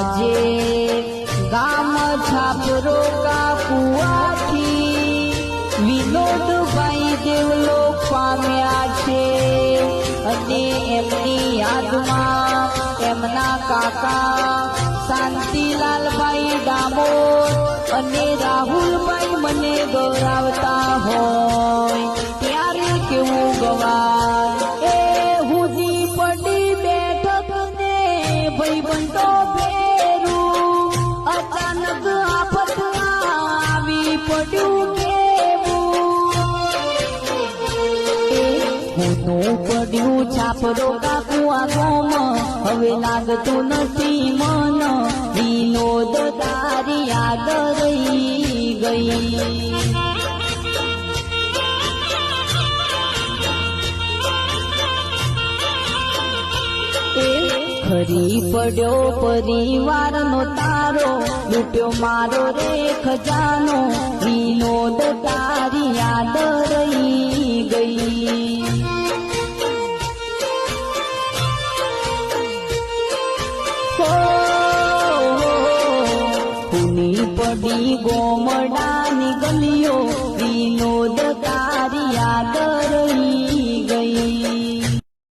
આજે ગામ છાપરો કાપુઆથી વિનોદભાઈ દેવલોક પામ્યા છે અને એમની યાદમાં એમના કાકા શાંતિલાલભાઈ ડામોર અને રાહુલભાઈ મને ગૌરવતા હોય ત્યારે કેવું ગવાય એ હુજી પડી બેઠક ને ભાઈબંધો ભેરું અચાનક આફત આવી પડ્યું કેવું પડ્યું છાપરો કાકુ આંખોમાં હવે લાગતું નથી મન વિનોદ તારી યાદ રહી ગઈ ખરી પડ્યો પરિવારનો તારો લૂટ્યો મારો રે ખજાનો વિનોદ તારી યાદ રહી ગઈ પડી ગોમડા